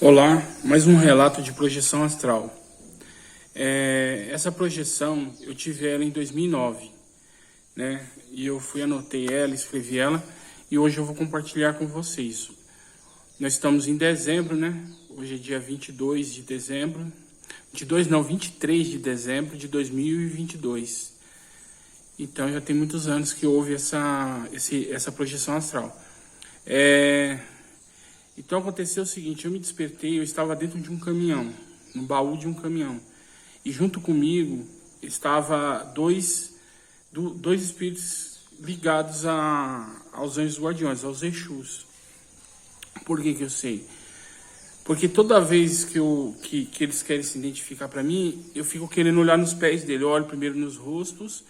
Olá, mais um relato de projeção astral. Essa projeção, eu tive ela em 2009, né? E eu anotei ela, escrevi ela, e hoje eu vou compartilhar com vocês. Nós estamos em dezembro, né? Hoje é dia 22 de dezembro, 23 de dezembro de 2022. Então já tem muitos anos que houve essa projeção astral. Então aconteceu o seguinte, eu me despertei, eu estava dentro de um caminhão, no baú de um caminhão. E junto comigo estava dois espíritos ligados aos anjos guardiões, aos Exus. Por que eu sei? Porque toda vez que eles querem se identificar para mim, eu fico querendo olhar nos pés dele. Eu olho primeiro nos rostos,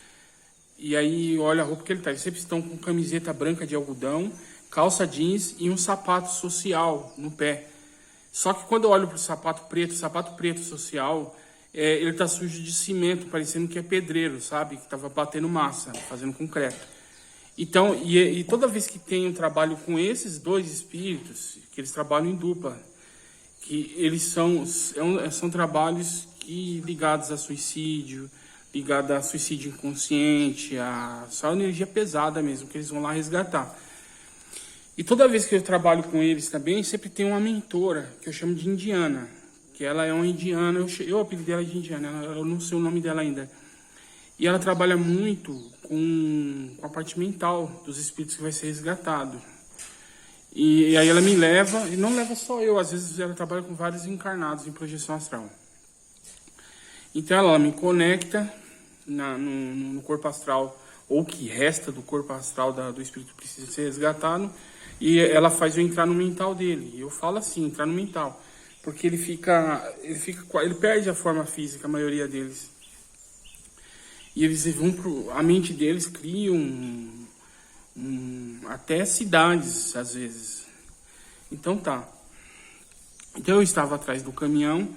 e aí olho a roupa que ele está. Eles sempre estão com camiseta branca de algodão, calça jeans e um sapato social no pé. Só que quando eu olho para o sapato preto social, ele tá sujo de cimento, parecendo que é pedreiro, sabe? Que estava batendo massa, fazendo concreto. Então, e toda vez que tem um trabalho com esses dois espíritos, que eles trabalham em dupla, que eles são trabalhos ligados a suicídio, ligados a suicídio inconsciente, a só energia pesada mesmo, que eles vão lá resgatar. E toda vez que eu trabalho com eles também, sempre tem uma mentora, que eu chamo de Indiana, que ela é uma indiana, eu apelido dela de Indiana, eu não sei o nome dela ainda. E ela trabalha muito com a parte mental dos espíritos que vai ser resgatado. E aí ela me leva, e não leva só eu, às vezes ela trabalha com vários encarnados em projeção astral. Então ela me conecta no corpo astral, ou que resta do corpo astral do espírito que precisa ser resgatado, e ela faz eu entrar no mental dele. E eu falo assim, entrar no mental, porque ele perde a forma física, a maioria deles. E eles vão a mente deles criam até cidades, às vezes. Então tá. Então eu estava atrás do caminhão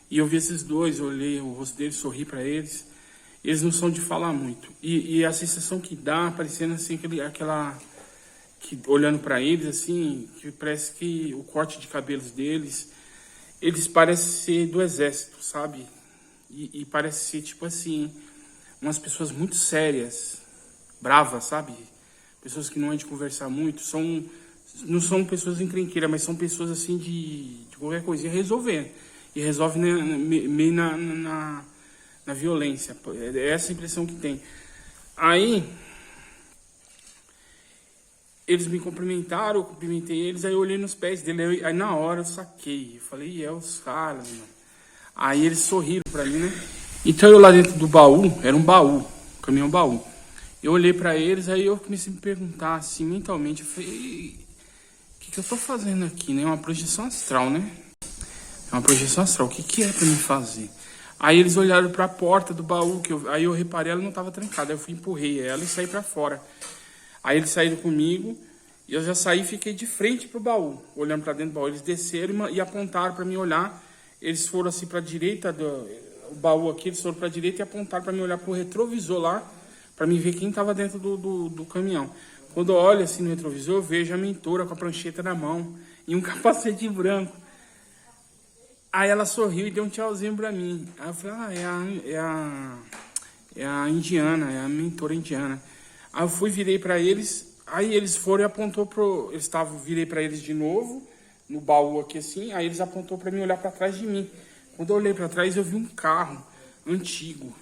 e eu vi esses dois, eu olhei o rosto deles, sorri para eles. Eles não são de falar muito. E a sensação que dá, parecendo assim, olhando para eles, assim, que parece que o corte de cabelos deles, eles parecem ser do exército, sabe? E parece ser, tipo assim, umas pessoas muito sérias, bravas, sabe? Pessoas que não é de conversar muito, não são pessoas encrenqueiras, mas são pessoas assim de qualquer coisinha resolver. E resolve meio na violência. É essa a impressão que tem. Aí eles me cumprimentaram, eu cumprimentei eles, aí eu olhei nos pés dele, aí na hora eu saquei, eu falei, os caras, mano. Aí eles sorriram pra mim, né? Então eu lá dentro do baú, era um baú, caminhão baú. Eu olhei pra eles, aí eu comecei a me perguntar assim, mentalmente, eu falei, o que eu tô fazendo aqui, né? É uma projeção astral, né? É uma projeção astral, o que é pra mim fazer? Aí eles olharam para a porta do baú, aí eu reparei, ela não estava trancada. Aí eu empurrei ela e saí para fora. Aí eles saíram comigo, e eu já saí e fiquei de frente para o baú, olhando para dentro do baú. Eles desceram e apontaram para mim olhar. Eles foram assim para a direita, o baú aqui, eles foram para a direita e apontaram para mim olhar para o retrovisor lá, para mim ver quem estava dentro do caminhão. Quando eu olho assim no retrovisor, eu vejo a mentora com a prancheta na mão e um capacete branco. Aí ela sorriu e deu um tchauzinho pra mim. Aí eu falei, é a indiana, é a mentora indiana. Aí eu virei pra eles, aí eles foram e apontou virei pra eles de novo, no baú aqui assim, aí eles apontou pra mim olhar pra trás de mim. Quando eu olhei pra trás, eu vi um carro antigo.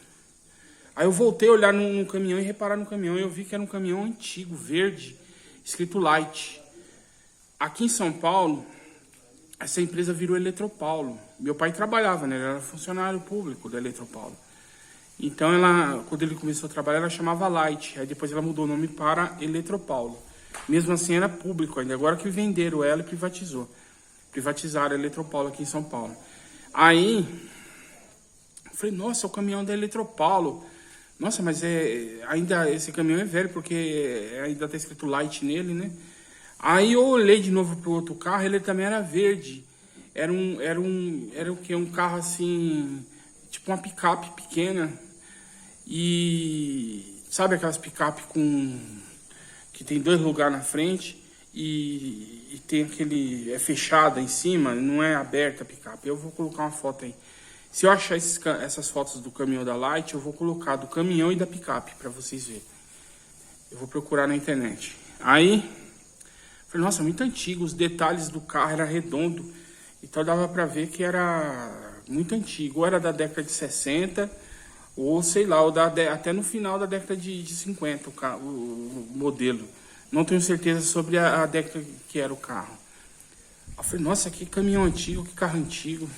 Aí eu voltei a olhar no caminhão e reparar no caminhão, e eu vi que era um caminhão antigo, verde, escrito Light. Aqui em São Paulo, essa empresa virou Eletropaulo. Meu pai trabalhava, né? Ele era funcionário público da Eletropaulo. Então, quando ele começou a trabalhar, ela chamava Light. Aí depois ela mudou o nome para Eletropaulo. Mesmo assim, era público ainda. Agora que venderam ela e privatizou. Privatizaram a Eletropaulo aqui em São Paulo. Aí, eu falei, nossa, é o caminhão da Eletropaulo. Nossa, mas ainda esse caminhão é velho, porque ainda está escrito Light nele, né? Aí eu olhei de novo pro outro carro, ele também era verde. Era o quê? Um carro assim, tipo uma picape pequena. E sabe aquelas picape que tem 2 lugares na frente? e tem aquele... é fechada em cima, não é aberta a picape. Eu vou colocar uma foto aí. Se eu achar essas fotos do caminhão da Light, eu vou colocar do caminhão e da picape para vocês verem. Eu vou procurar na internet. Aí, falei, nossa, muito antigo, os detalhes do carro era redondo. Então dava para ver que era muito antigo. Ou era da década de 60, ou sei lá, ou até no final da década de 50, o modelo. Não tenho certeza sobre a década que era o carro. Eu falei, nossa, que caminhão antigo, que carro antigo.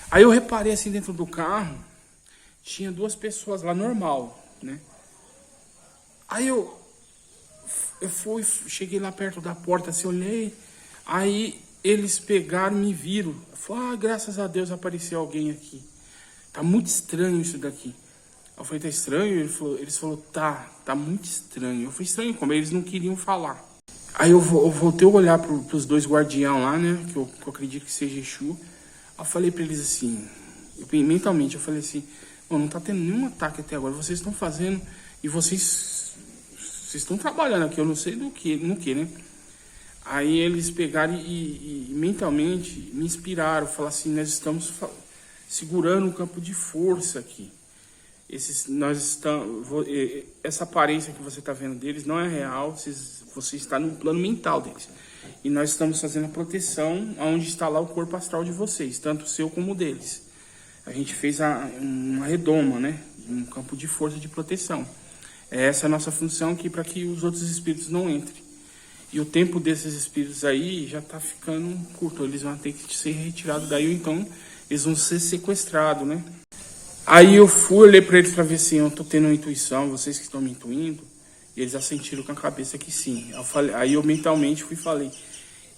Aí eu reparei assim dentro do carro, tinha 2 pessoas lá, normal, né? Aí eu cheguei lá perto da porta, assim, olhei, aí eles pegaram e me viram. Eu falei, graças a Deus apareceu alguém aqui. Tá muito estranho isso daqui. Eu falei, tá estranho? Eles falaram, tá muito estranho. Eu falei, estranho como? Eles não queriam falar. Aí eu voltei a olhar pros 2 guardião lá, né, que eu acredito que seja Exu. Eu falei pra eles assim, mentalmente, eu falei assim, não tá tendo nenhum ataque até agora, vocês estão fazendo, e vocês estão trabalhando aqui, eu não sei no que, né? Aí eles pegaram e mentalmente me inspiraram, falaram assim, nós estamos segurando um campo de força aqui. Essa aparência que você está vendo deles não é real, você está no plano mental deles. E nós estamos fazendo a proteção onde está lá o corpo astral de vocês, tanto o seu como o deles. A gente fez uma redoma, né? Um campo de força de proteção. Essa é a nossa função aqui para que os outros espíritos não entrem. E o tempo desses espíritos aí já está ficando curto. Eles vão ter que ser retirados daí, ou então eles vão ser sequestrados, né? Aí eu olhei para eles para ver se eu estou tendo uma intuição, vocês que estão me intuindo. E eles já sentiram com a cabeça que sim. Aí eu mentalmente falei,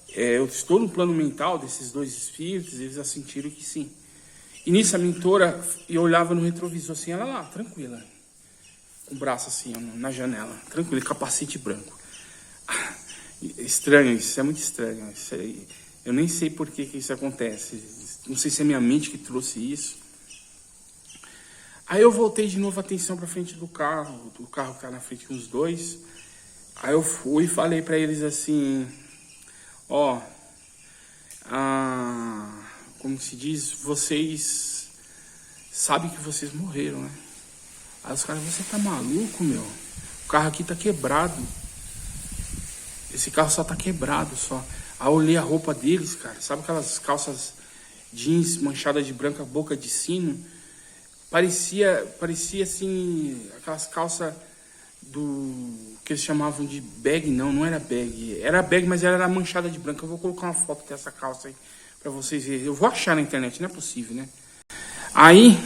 eu estou no plano mental desses 2 espíritos, eles já sentiram que sim. E nisso a mentora, eu olhava no retrovisor assim, ela lá, tranquila, com o braço assim, na janela, tranquila, capacete branco. Estranho, isso é muito estranho. Eu nem sei por que isso acontece, não sei se é minha mente que trouxe isso. Aí eu voltei de novo a atenção para frente do carro que tá na frente com os 2. Aí eu fui e falei para eles assim, como se diz, vocês sabem que vocês morreram, né? Aí os caras, você tá maluco, meu? O carro aqui tá quebrado. Esse carro só tá quebrado, só. Aí eu olhei a roupa deles, cara. Sabe aquelas calças jeans manchadas de branca, boca de sino? Parecia assim, aquelas calças que eles chamavam de bag, não era bag. Era bag, mas ela era manchada de branco. Eu vou colocar uma foto dessa calça aí pra vocês verem. Eu vou achar na internet, não é possível, né? Aí,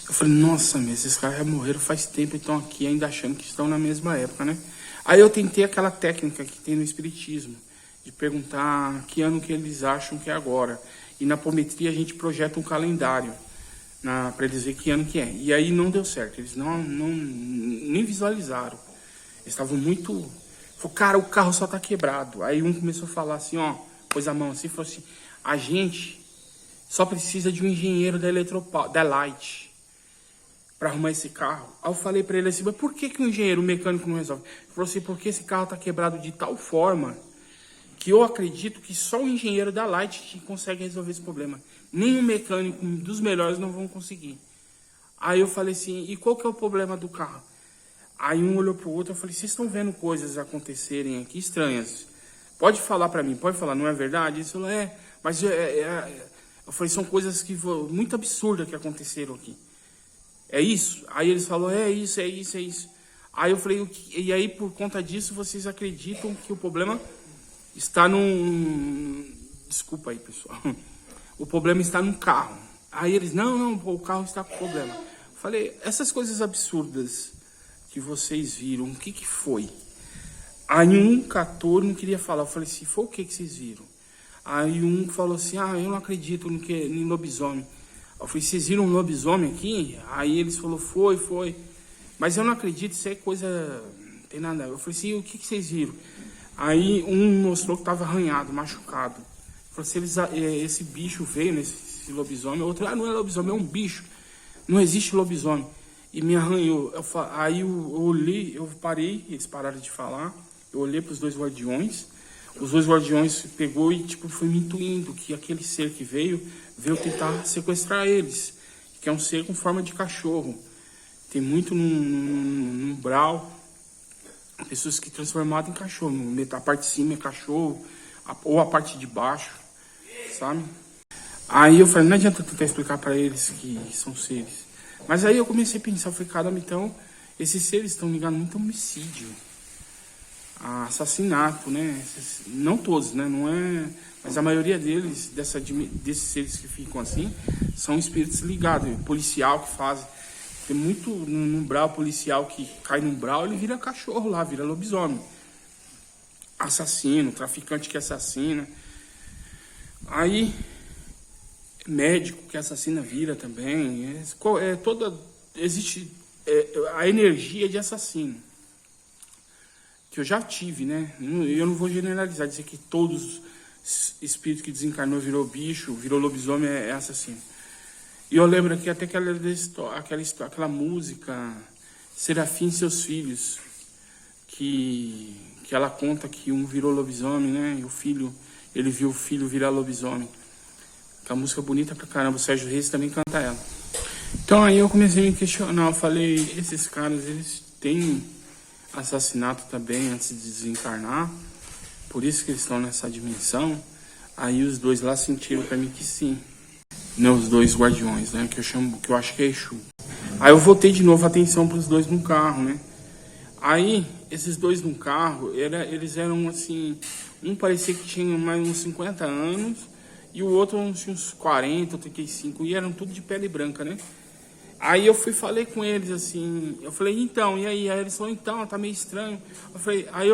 eu falei, nossa, esses caras já morreram faz tempo e estão aqui ainda achando que estão na mesma época, né? Aí eu tentei aquela técnica que tem no espiritismo, de perguntar que ano que eles acham que é agora. E na apometria a gente projeta um calendário para eles verem que ano que é. E aí não deu certo, eles nem visualizaram. Eles estavam muito... Falei, cara, o carro só tá quebrado. Aí um começou a falar assim, pôs a mão assim, falou assim, a gente só precisa de um engenheiro da Light para arrumar esse carro. Aí eu falei para ele assim, mas por que um engenheiro, mecânico não resolve? Ele falou assim, porque esse carro tá quebrado de tal forma que eu acredito que só o engenheiro da Light consegue resolver esse problema. Nenhum mecânico dos melhores não vão conseguir. Aí eu falei assim, e qual que é o problema do carro? Aí um olhou pro outro, eu falei, vocês estão vendo coisas acontecerem aqui estranhas? Pode falar para mim, pode falar, não é verdade? Ele falou, mas eu falei, são coisas muito absurdas que aconteceram aqui. É isso? Aí eles falaram, é isso. Aí eu falei, e aí por conta disso vocês acreditam que o problema está Desculpa aí, pessoal. O problema está no carro. Aí eles, não, o carro está com problema. Eu falei, essas coisas absurdas que vocês viram, o que foi? Aí um catou, não queria falar. Eu falei assim, foi o que vocês viram? Aí um falou assim, eu não acredito em lobisomem. Eu falei, vocês viram um lobisomem aqui? Aí eles falaram, foi. Mas eu não acredito, isso é coisa... Não tem nada. Eu falei assim, o que vocês viram? Aí um mostrou que estava arranhado, machucado. Eu falei assim, esse bicho veio nesse lobisomem. Outro, não é lobisomem, é um bicho. Não existe lobisomem. E me arranhou. Aí eu olhei, eu parei, eles pararam de falar. Eu olhei para os 2 guardiões. os dois guardiões pegou e tipo foi me intuindo que aquele ser que veio tentar sequestrar eles, que é um ser com forma de cachorro. Tem muito no umbral pessoas que transformaram em cachorro, a parte de cima é cachorro ou a parte de baixo, sabe? Aí eu falei, não adianta tentar explicar para eles que são seres. Mas aí eu comecei a pensar, eu falei, caramba, então esses seres estão ligados muito a homicídio, a assassinato, né? Não todos, né? Não é, mas a maioria deles, desses seres que ficam assim, são espíritos ligados, policial que faz. Tem muito no umbral policial que cai no umbral, ele vira cachorro lá, vira lobisomem. Assassino, traficante que assassina. Aí médico que assassina vira também. Existe a energia de assassino. Que eu já tive, né? Eu não vou generalizar, dizer que todos os espíritos que desencarnou virou bicho, virou lobisomem é assassino. E eu lembro aqui até aquela música Serafim e seus filhos, que ela conta que um virou lobisomem, né? E o filho, ele viu o filho virar lobisomem. Que é uma música bonita pra caramba, o Sérgio Reis também canta ela. Então aí eu comecei a me questionar, eu falei, esses caras, eles têm assassinato também antes de desencarnar, por isso que eles estão nessa dimensão. Aí os dois lá sentiram pra mim que sim, né, os dois guardiões, né, que eu acho que é Exu. Aí eu voltei de novo a atenção pros dois no carro, né. Aí esses dois no carro, eles eram assim, um parecia que tinha mais uns 50 anos e o outro uns 40, 35, e eram tudo de pele branca, né. Aí eu falei com eles assim, eu falei, então, e aí? Aí eles falaram, então, tá meio estranho. Eu falei, aí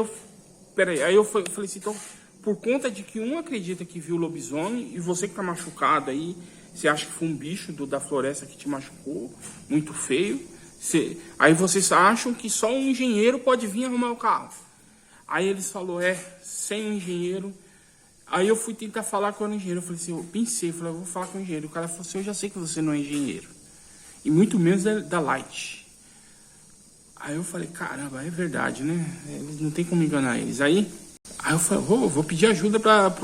eu falei assim, então, por conta de que um acredita que viu lobisomem, e você que tá machucado aí, você acha que foi um bicho da floresta que te machucou, muito feio, aí vocês acham que só um engenheiro pode vir arrumar o carro. Aí eles falaram, sem um engenheiro. Aí eu fui tentar falar com o engenheiro, eu falei assim, eu pensei, eu vou falar com o engenheiro. O cara falou assim, eu já sei que você não é engenheiro. E muito menos da Light. Aí eu falei, caramba, é verdade, né? Não tem como enganar eles. Aí eu falei, vou pedir ajuda para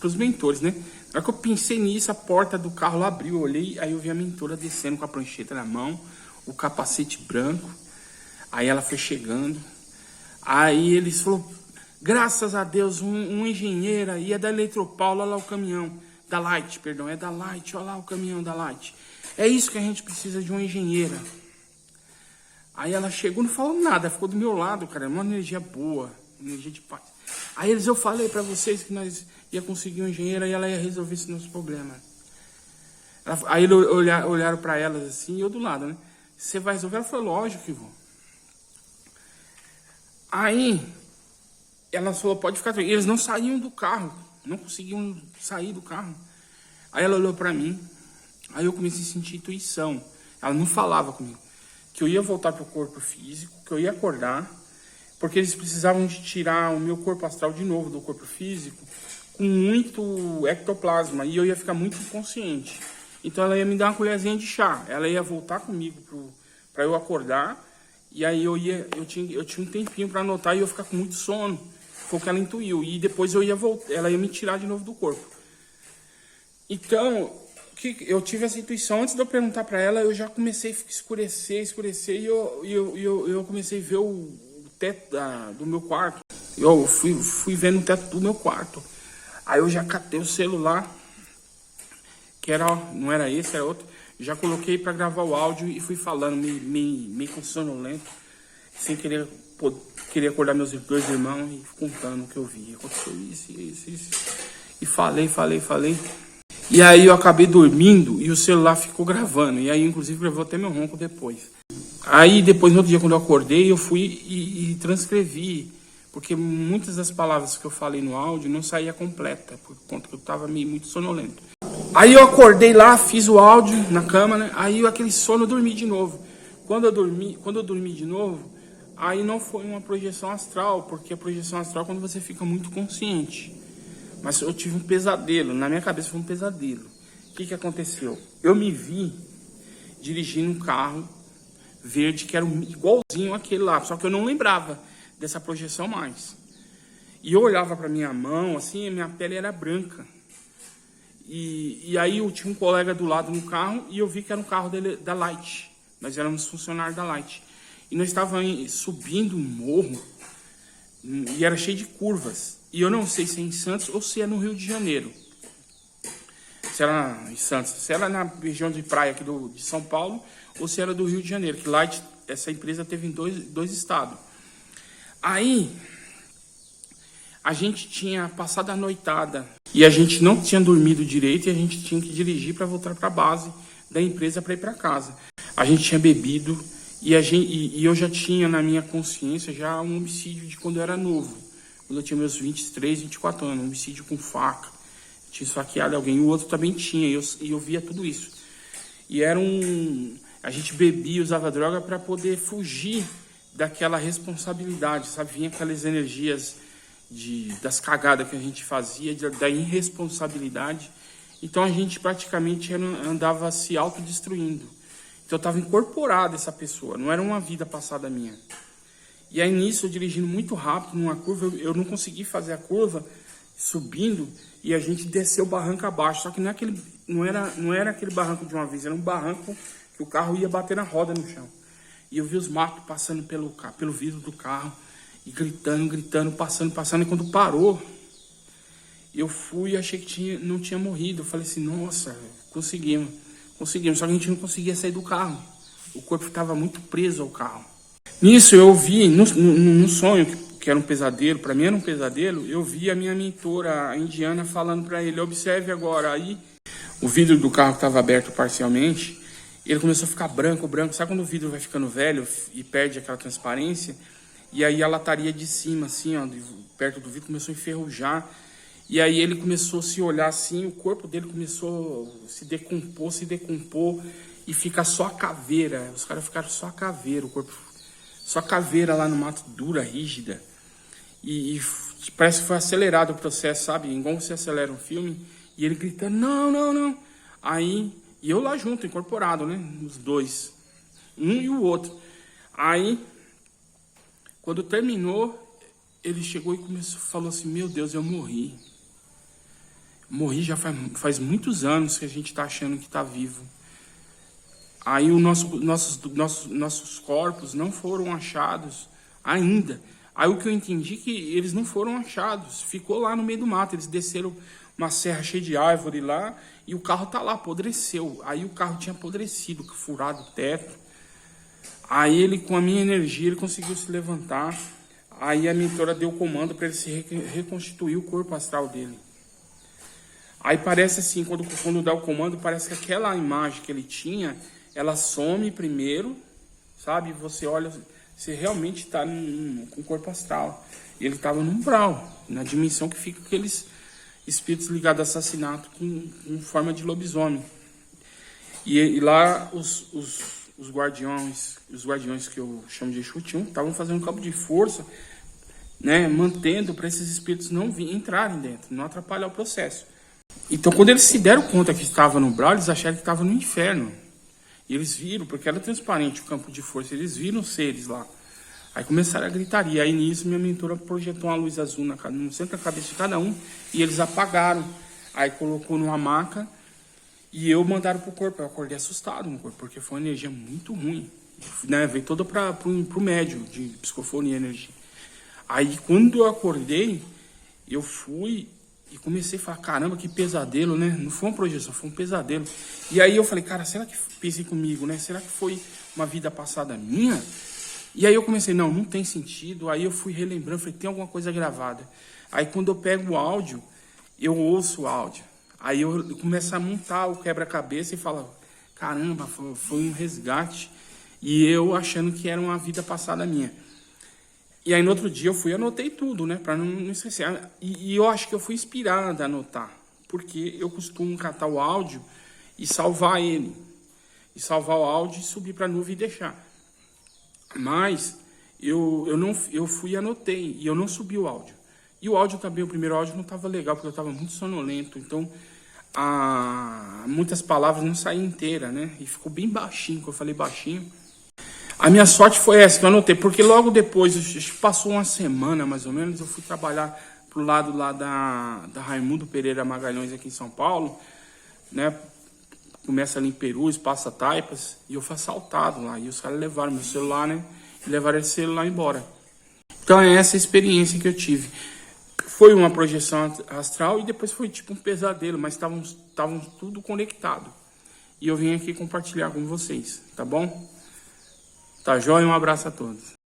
os mentores, né? Na hora que eu pensei nisso, a porta do carro lá abriu, eu olhei, aí eu vi a mentora descendo com a prancheta na mão, o capacete branco. Aí ela foi chegando. Aí eles falaram, graças a Deus, um engenheiro aí é da Eletropaulo, olha lá o caminhão. Da Light, perdão, é da Light, olha lá o caminhão da Light. É isso que a gente precisa, de uma engenheira. Aí ela chegou, não falou nada, ficou do meu lado, cara, uma energia boa, energia de paz. Aí eu falei pra vocês que nós ia conseguir uma engenheira e ela ia resolver esse nosso problema. Aí eles olharam pra elas assim, e eu do lado, né? Você vai resolver? Ela falou, lógico que vou. Aí ela falou, pode ficar tranquilo. Eles não saíam do carro, não conseguiam sair do carro. Aí ela olhou pra mim. Aí eu comecei a sentir intuição. Ela não falava comigo. Que eu ia voltar para o corpo físico, que eu ia acordar, porque eles precisavam de tirar o meu corpo astral de novo do corpo físico, com muito ectoplasma, e eu ia ficar muito inconsciente. Então ela ia me dar uma colherzinha de chá. Ela ia voltar comigo para eu acordar, e aí eu tinha um tempinho para anotar e eu ia ficar com muito sono. Foi o que ela intuiu. E depois eu ia voltar, ela ia me tirar de novo do corpo. Então eu tive essa intuição, antes de eu perguntar para ela, eu já comecei a escurecer, e eu comecei a ver o teto do meu quarto. Eu fui vendo o teto do meu quarto. Aí eu já catei o celular, que não era esse, era outro. Já coloquei para gravar o áudio e fui falando, meio com sonolento, sem querer acordar meus dois irmãos, e contando o que eu vi. Aconteceu isso. E falei. E aí eu acabei dormindo e o celular ficou gravando. E aí, inclusive, gravou até meu ronco depois. Aí, depois, no outro dia, quando eu acordei, eu fui e transcrevi. Porque muitas das palavras que eu falei no áudio não saía completa, por conta que eu estava muito sonolento. Aí eu acordei lá, fiz o áudio na cama, né? Aí aquele sono eu dormi de novo. Quando eu dormi de novo, aí não foi uma projeção astral, porque a projeção astral é quando você fica muito consciente. Mas eu tive um pesadelo, na minha cabeça foi um pesadelo. O que aconteceu? Eu me vi dirigindo um carro verde que era igualzinho àquele lá, só que eu não lembrava dessa projeção mais. E eu olhava para minha mão, assim, a minha pele era branca. E aí eu tinha um colega do lado no carro e eu vi que era um carro da Light. Nós éramos funcionários da Light. E nós estávamos subindo um morro e era cheio de curvas. E eu não sei se é em Santos ou se é no Rio de Janeiro. Se era em Santos, se era na região de praia aqui de São Paulo ou se era do Rio de Janeiro. Que Light, essa empresa teve em dois estados. Aí a gente tinha passado a noitada e a gente não tinha dormido direito e a gente tinha que dirigir para voltar para a base da empresa para ir para casa. A gente tinha bebido e eu já tinha na minha consciência já um homicídio de quando eu era novo. Quando eu tinha meus 23, 24 anos, um homicídio com faca. Tinha esfaqueado alguém, o outro também tinha, e eu via tudo isso. E a gente bebia, usava droga para poder fugir daquela responsabilidade, sabe? Vinha aquelas energias das cagadas que a gente fazia, da irresponsabilidade. Então a gente praticamente andava se autodestruindo. Então eu estava incorporado essa pessoa, não era uma vida passada minha. E aí nisso, eu dirigindo muito rápido numa curva, eu não consegui fazer a curva subindo e a gente desceu o barranco abaixo. Só que não era aquele barranco de uma vez, era um barranco que o carro ia bater na roda no chão. E eu vi os matos passando pelo vidro do carro e gritando, passando. E quando parou, eu fui e achei que não tinha morrido. Eu falei assim, nossa, conseguimos. Só que a gente não conseguia sair do carro. O corpo estava muito preso ao carro. Nisso eu vi, num sonho, que era um pesadelo, para mim era um pesadelo, eu vi a minha mentora a indiana falando para ele, observe agora. Aí o vidro do carro estava aberto parcialmente, ele começou a ficar branco. Sabe quando o vidro vai ficando velho e perde aquela transparência? E aí a lataria de cima, assim, ó, perto do vidro, começou a enferrujar. E aí ele começou a se olhar assim, o corpo dele começou a se decompor e fica só a caveira. Os caras ficaram só a caveira, o corpo só a caveira lá no mato, dura, rígida. E parece que foi acelerado o processo, sabe? Igual você acelera um filme. E ele gritando, não. Aí, e eu lá junto, incorporado, né? Os dois. Um e o outro. Aí, quando terminou, ele chegou e falou assim, meu Deus, eu morri. Morri já faz muitos anos que a gente tá achando que tá vivo. Aí nossos corpos não foram achados ainda. Aí o que eu entendi é que eles não foram achados. Ficou lá no meio do mato. Eles desceram uma serra cheia de árvore lá e o carro tá lá, apodreceu. Aí o carro tinha apodrecido, furado o teto. Aí ele, com a minha energia, ele conseguiu se levantar. Aí a mentora deu o comando para ele se reconstituir o corpo astral dele. Aí parece assim, quando dá o comando, parece que aquela imagem que ele tinha, ela some primeiro, sabe? Você olha, você realmente está com o corpo astral. E ele estava no umbral, na dimensão que fica aqueles espíritos ligados a assassinato com forma de lobisomem. E lá os guardiões que eu chamo de Exu estavam fazendo um campo de força, né, mantendo para esses espíritos não entrarem dentro, não atrapalhar o processo. Então, quando eles se deram conta que estava no umbral, eles acharam que estava no inferno. E eles viram, porque era transparente o campo de força, eles viram os seres lá. Aí começaram a gritaria. Aí nisso, minha mentora projetou uma luz azul no centro da cabeça de cada um, e eles apagaram. Aí colocou numa maca, e eu mandaram pro corpo. Eu acordei assustado no corpo, porque foi uma energia muito ruim. Né? Veio toda pro médio de psicofonia e energia. Aí, quando eu acordei, eu fui e comecei a falar, caramba, que pesadelo, né? Não foi uma projeção, foi um pesadelo. E aí eu falei, cara, será que pensei comigo, né? Será que foi uma vida passada minha? E aí eu comecei, não tem sentido. Aí eu fui relembrando, falei, tem alguma coisa gravada. Aí quando eu pego o áudio, eu ouço o áudio. Aí eu começo a montar o quebra-cabeça e falo, caramba, foi um resgate. E eu achando que era uma vida passada minha. E aí no outro dia eu fui e anotei tudo, né? Pra não esquecer. E eu acho que eu fui inspirado a anotar. Porque eu costumo catar o áudio e salvar ele. E salvar o áudio e subir pra nuvem e deixar. Mas eu fui e anotei. E eu não subi o áudio. E o áudio também, o primeiro áudio não estava legal, porque eu estava muito sonolento. Então, muitas palavras não saíam inteiras, né? E ficou bem baixinho, que eu falei baixinho. A minha sorte foi essa que eu anotei, porque logo depois, passou uma semana mais ou menos, eu fui trabalhar pro lado lá da Raimundo Pereira Magalhães aqui em São Paulo, né? Começa ali em Perus, passa Taipas, e eu fui assaltado lá. E os caras levaram meu celular, né? E levaram esse celular embora. Então é essa a experiência que eu tive. Foi uma projeção astral e depois foi tipo um pesadelo, mas estavam tudo conectado. E eu vim aqui compartilhar com vocês, tá bom? Tá joia? Um abraço a todos.